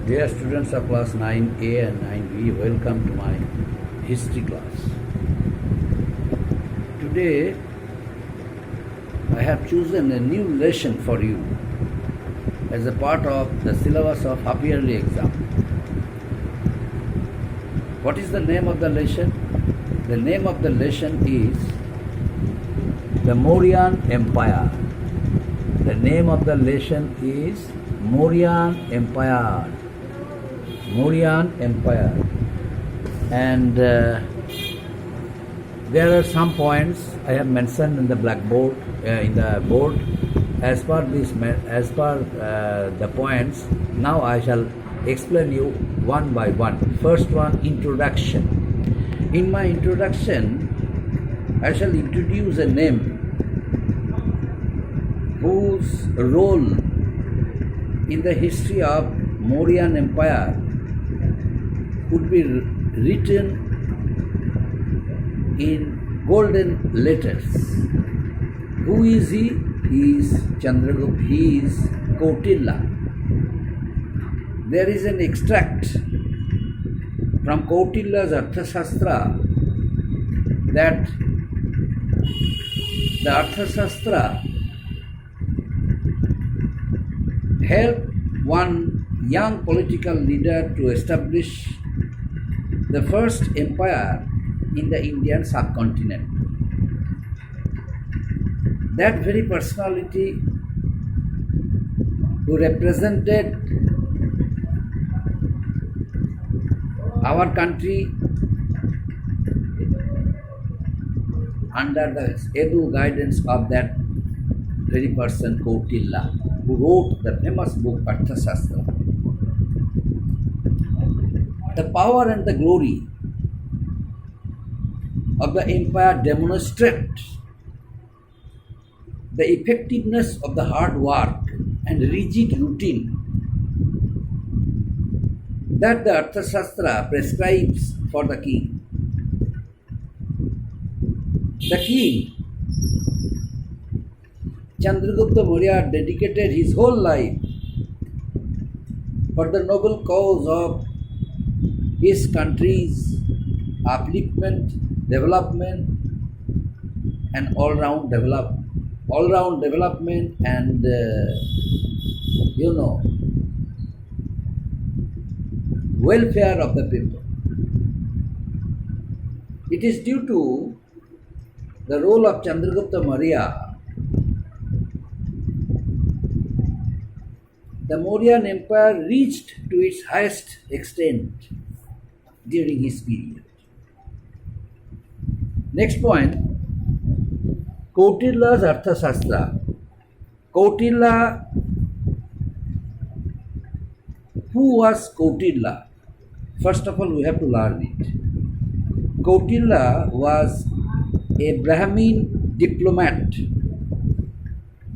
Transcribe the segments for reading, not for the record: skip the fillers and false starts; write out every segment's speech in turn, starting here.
Dear students of class 9A and 9B, welcome to my history class. Today I have chosen a new lesson for you as a part of the syllabus of half-yearly exam. What is the name of the lesson? The name of the lesson is the Mauryan Empire. The name of the lesson is Mauryan Empire. Mauryan Empire. And there are some points I have mentioned in the blackboard, in the board. As per the points, now I shall explain you one by one. First one, introduction. In my introduction, I shall introduce a name whose role in the history of Mauryan Empire would be written in golden letters. Who is he? He is Chandragupta. He is Kautilya. There is an extract from Kautilya's Arthashastra that the Arthashastra helped one young political leader to establish the first empire in the Indian subcontinent. That very personality who represented our country under the able guidance of that very person, Kautilya, who wrote the famous book Arthashastra. The power and the glory of the empire demonstrate the effectiveness of the hard work and rigid routine that the Arthashastra prescribes for the king. The king, Chandragupta Maurya, dedicated his whole life for the noble cause of his country's upliftment, development, and all-round development and welfare of the people. It is due to the role of Chandragupta Maurya the Mauryan Empire reached to its highest extent during his period. Next point, Kautilya's Arthashastra. Kautilya, who was Kautilya? First of all, we have to learn it. Kautilya was a Brahmin diplomat.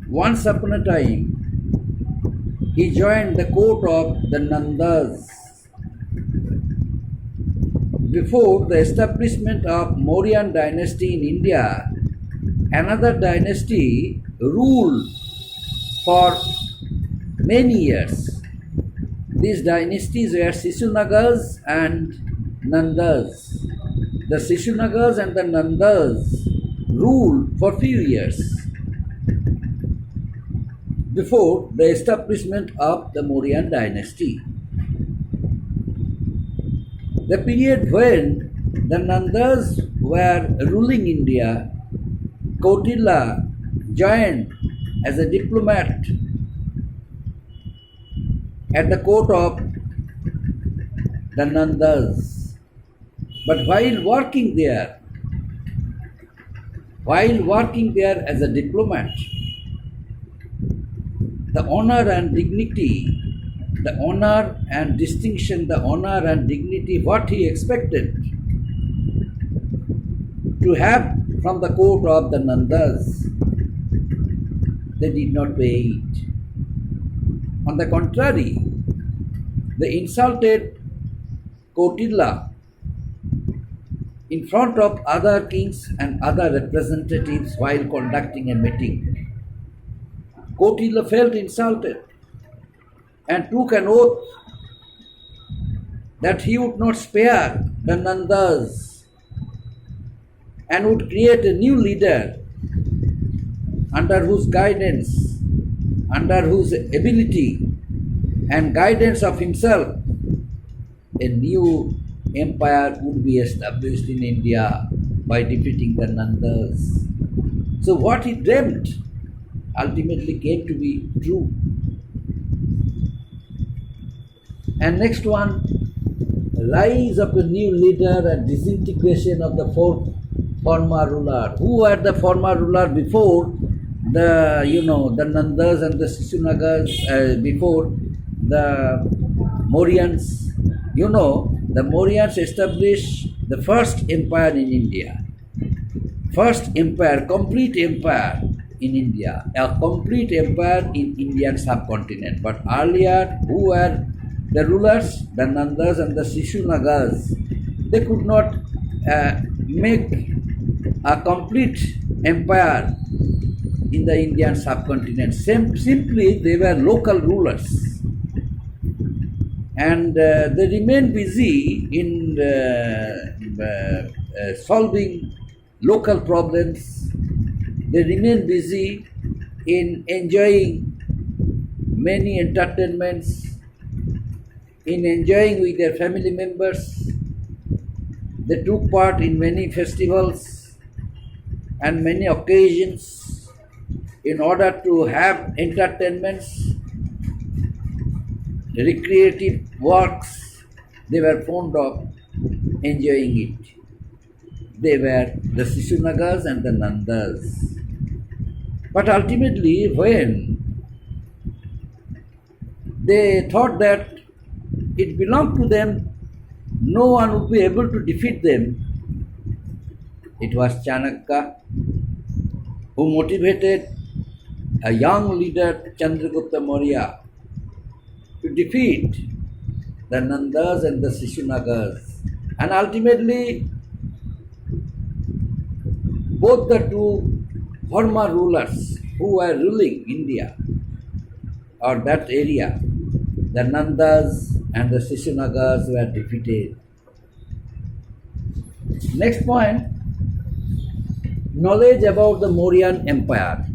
Once upon a time, he joined the court of the Nandas. Before the establishment of Mauryan dynasty in India, another dynasty ruled for many years. These dynasties were Shishunagas and Nandas. The Shishunagas and the Nandas ruled for few years before the establishment of the Mauryan dynasty. The period when the Nandas were ruling India, Kautilya joined as a diplomat at the court of the Nandas. But while working there as a diplomat, the honor and dignity, the honor and distinction, the honor and dignity, what he expected to have from the court of the Nandas, they did not pay it. On the contrary, they insulted Kautilya in front of other kings and other representatives while conducting a meeting. Kautilya felt insulted and took an oath that he would not spare the Nandas and would create a new leader under whose guidance, under whose ability and guidance of himself, a new empire would be established in India by defeating the Nandas. So what he dreamt ultimately came to be true. And next one, rise of a new leader and disintegration of the former ruler. Who were the former ruler before the Nandas and the Shishunagas, before the Mauryans? The Mauryans established the first empire in India. First empire, complete empire in India, a complete empire in Indian subcontinent. But earlier, who were the rulers? The Nandas and the Shishunagas. They could not make a complete empire in the Indian subcontinent. Simply, they were local rulers. And they remained busy in solving local problems. They remained busy in enjoying many entertainments, in enjoying with their family members. They took part in many festivals and many occasions in order to have entertainments, recreative works. They were fond of enjoying it. They were the Shishunagas and the Nandas. But ultimately, when they thought that it belonged to them, no one would be able to defeat them, it was Chanakya who motivated a young leader, Chandragupta Maurya, to defeat the Nandas and the Shishunagas. And ultimately, both the two former rulers who were ruling India or that area, the Nandas and the Shishunagas, were defeated. Next point, knowledge about the Mauryan Empire.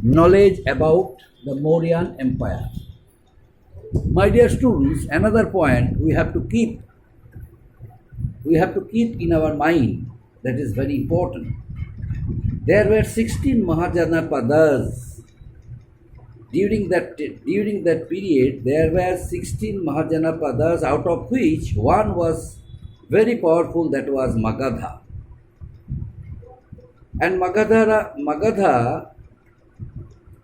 Knowledge about the Mauryan Empire. My dear students, another point we have to keep in our mind that is very important. There were 16 Mahajanapadas. During that period, there were 16 Mahajanapadas, out of which one was very powerful, that was Magadha. And Magadha,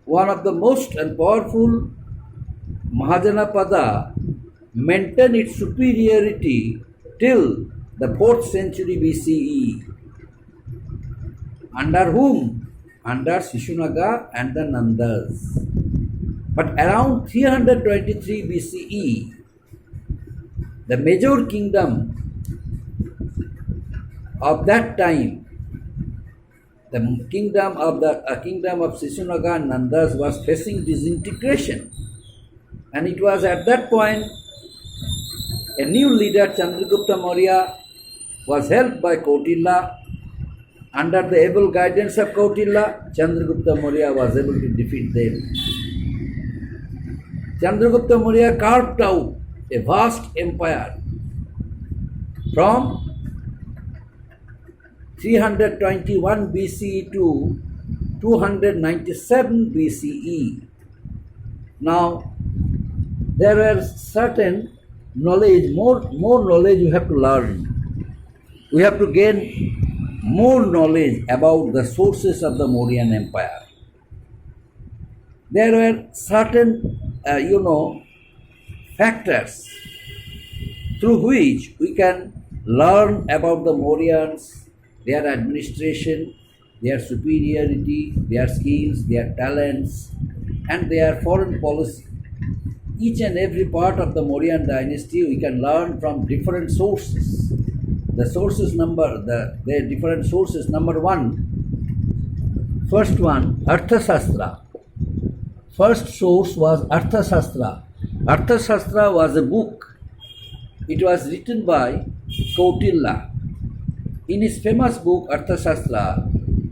one of the most and powerful Mahajanapada, maintained its superiority till the 4th century BCE. Under whom? Under Shishunaga and the Nandas. But around 323 BCE, the major kingdom of that time, the kingdom of Shishunaga and Nandas, was facing disintegration. And it was at that point a new leader, Chandragupta Maurya, was helped by Kautilya. Under the able guidance of Kautilya, Chandragupta Maurya was able to defeat them. Chandragupta Maurya carved out a vast empire from 321 BCE to 297 BCE. Now, there were certain knowledge, more knowledge you have to learn. We have to gain more knowledge about the sources of the Mauryan Empire. There were certain, factors through which we can learn about the Mauryans, their administration, their superiority, their skills, their talents, and their foreign policy. Each and every part of the Mauryan dynasty we can learn from different sources. The different sources. Number one, first one, Arthashastra. First source was Arthashastra. Arthashastra was a book It was written by Kautilya. In his famous book Arthashastra,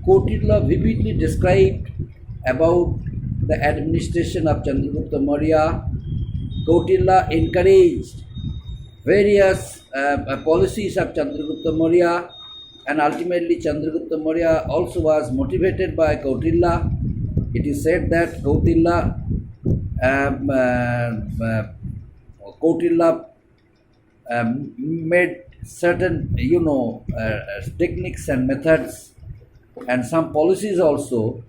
Kautilya vividly described about the administration of Chandragupta Maurya. Kautilya encouraged various policies of Chandragupta Maurya, and ultimately Chandragupta Maurya also was motivated by Kautilya. It is said that Kautilya made certain, techniques and methods and some policies also,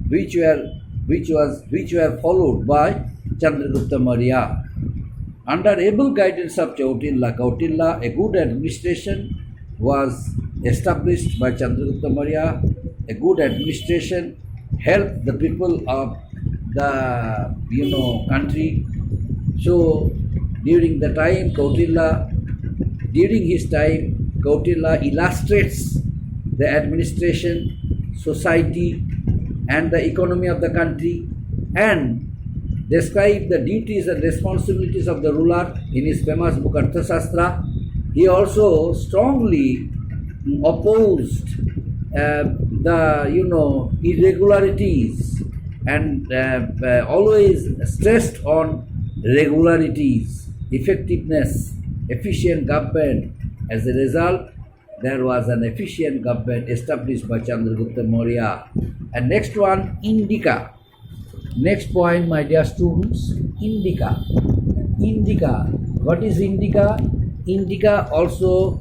which were followed by Chandragupta Maurya. Under able guidance of Kautilya, a good administration was established by Chandragupta Maurya. A good administration helped the people of the country. So during his time, Kautilya illustrates the administration, society, and the economy of the country, and describe the duties and responsibilities of the ruler in his famous book Arthashastra. He also strongly opposed the irregularities and always stressed on regularities, effectiveness, efficient government. As a result, there was an efficient government established by Chandragupta Maurya. And next one, Indica. Next point, my dear students, Indica. Indica. What is Indica? Indica also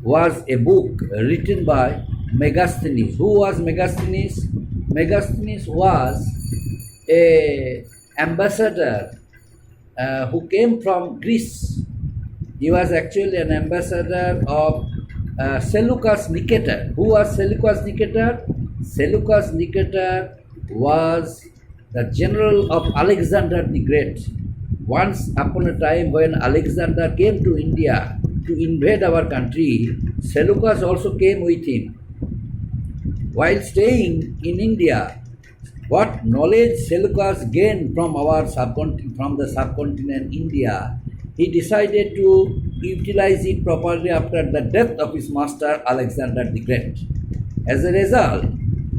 was a book written by Megasthenes. Who was Megasthenes? Megasthenes was a ambassador who came from Greece. He was actually an ambassador of Seleucus Nicator. Who was Seleucus Nicator? Seleucus Nicator was the general of Alexander the Great. Once upon a time, when Alexander came to India to invade our country, Seleucus also came with him. While staying in India, what knowledge Seleucus gained from the subcontinent India, he decided to utilize it properly after the death of his master Alexander the Great. As a result,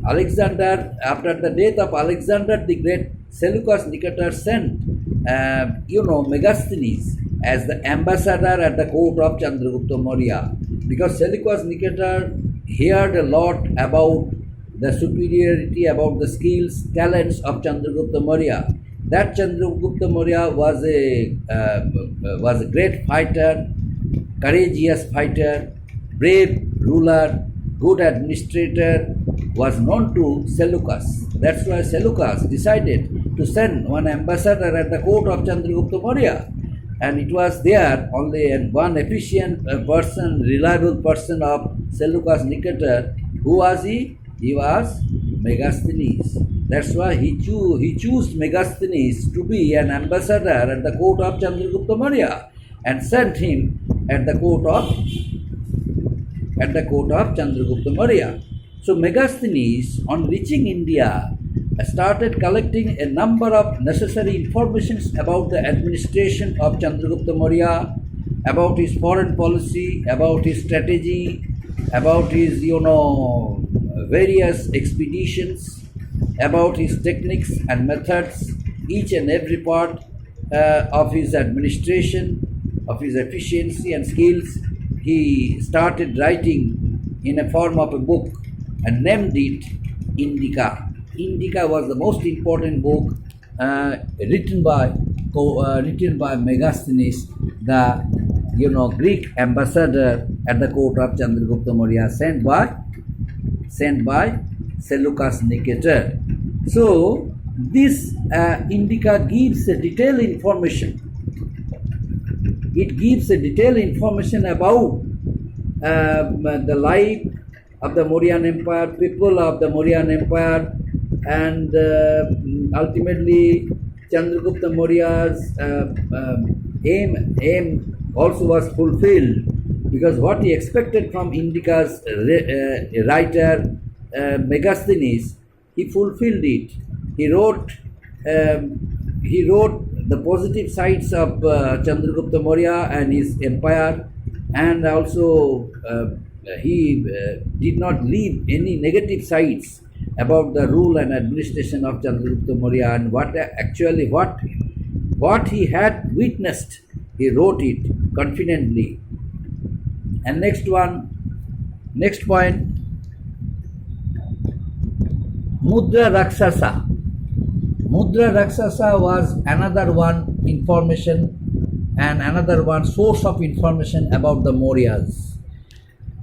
after the death of Alexander the Great, Seleucus Nicator sent Megasthenes as the ambassador at the court of Chandragupta Maurya, because Seleucus Nicator heard a lot about the superiority, about the skills, talents of Chandragupta Maurya. That Chandragupta Maurya was a great fighter, courageous fighter, brave ruler, good administrator, was known to Seleucus. That's why Seleucus decided to send one ambassador at the court of Chandragupta Maurya. And it was there only one efficient person, reliable person of Seleucus Nicator. Who was he? He was Megasthenes. That's why he chose Megasthenes to be an ambassador at the court of Chandragupta Maurya and sent him at the court of Chandragupta Maurya. So Megasthenes, on reaching India, started collecting a number of necessary informations about the administration of Chandragupta Maurya, about his foreign policy, about his strategy, about his various expeditions, about his techniques and methods, each and every part of his administration, of his efficiency and skills. He started writing in a form of a book and named it Indica. Indica was the most important book written by Megasthenes, the Greek ambassador at the court of Chandragupta Maurya, sent by Seleucus Nicator. So this Indica gives a detailed information. It gives a detailed information about the life of the Mauryan Empire, people of the Mauryan Empire, and ultimately Chandragupta Maurya's aim also was fulfilled, because what he expected from Indica's writer Megasthenes, he fulfilled it. He wrote the positive sides of Chandragupta Maurya and his empire, and also he did not leave any negative sides about the rule and administration of Chandragupta Maurya, and what he had witnessed, he wrote it confidently. And next point, Mudra Rakshasa. Mudra Rakshasa was another one information and another one source of information about the Mauryas.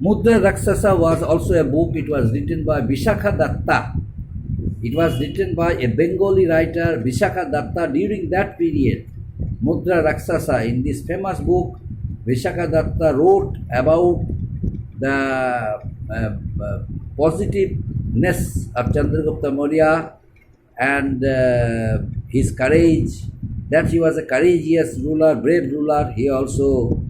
Mudra Rakshasa was also a book. It was written by Vishakha Datta. It was written by a Bengali writer, Vishakha Datta, during that period. Mudra Rakshasa, in this famous book, Vishakha Datta wrote about the positiveness of Chandragupta Maurya and his courage, that he was a courageous ruler, brave ruler. He also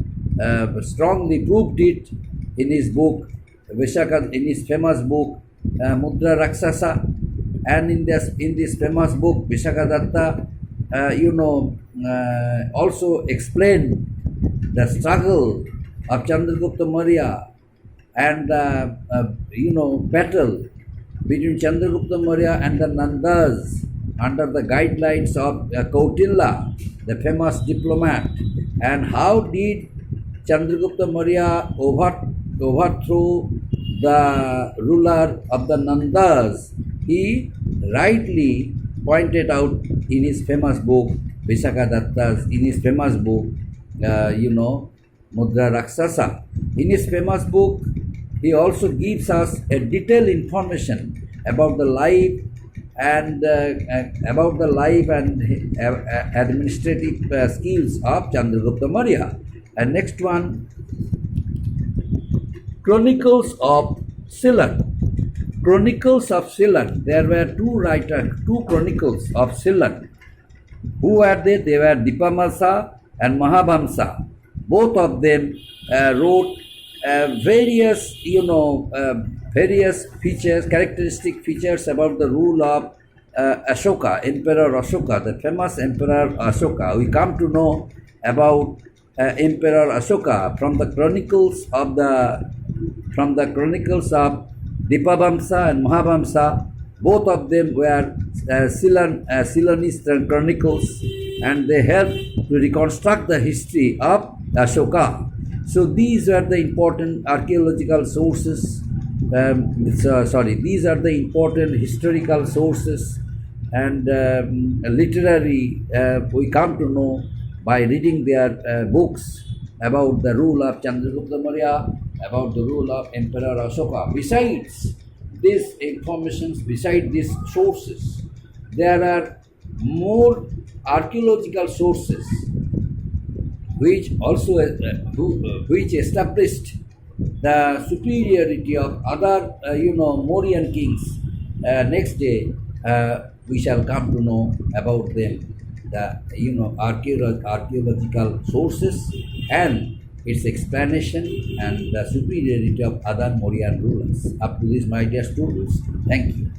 strongly proved it in his book, in his famous book, Mudra Rakshasa. And in this famous book, Vishakha Datta, also explained the struggle of Chandragupta Maurya and battle between Chandragupta Maurya and the Nandas under the guidelines of Kautilya, the famous diplomat, and how did Chandragupta Maurya overthrow the ruler of the Nandas. He rightly pointed out in his famous book, Vishakha Datta's, in his famous book, Mudra Rakshasa. In his famous book, he also gives us a detailed information about the life and administrative skills of Chandragupta Maurya. And next one, Chronicles of Ceylon. Chronicles of Ceylon. There were two chronicles of Ceylon. Who were they? They were Dipamasa and Mahavamsa. Both of them wrote various features, characteristic features about the rule of Ashoka, Emperor Ashoka, the famous Emperor Ashoka. We come to know about Emperor Ashoka from the chronicles of Dipavamsa and Mahavamsa. Both of them were Ceylonese chronicles, and they helped to reconstruct the history of Ashoka. So these are the important archaeological sources. These are the important historical sources and literary. We come to know by reading their books about the rule of Chandragupta Maurya, about the rule of Emperor Ashoka. Besides these informations, besides these sources, there are more archaeological sources which also which established the superiority of other Mauryan kings. Next day we shall come to know about them, the archaeological sources and its explanation and the superiority of other Mauryan rulers. Up to this, my dear students, thank you.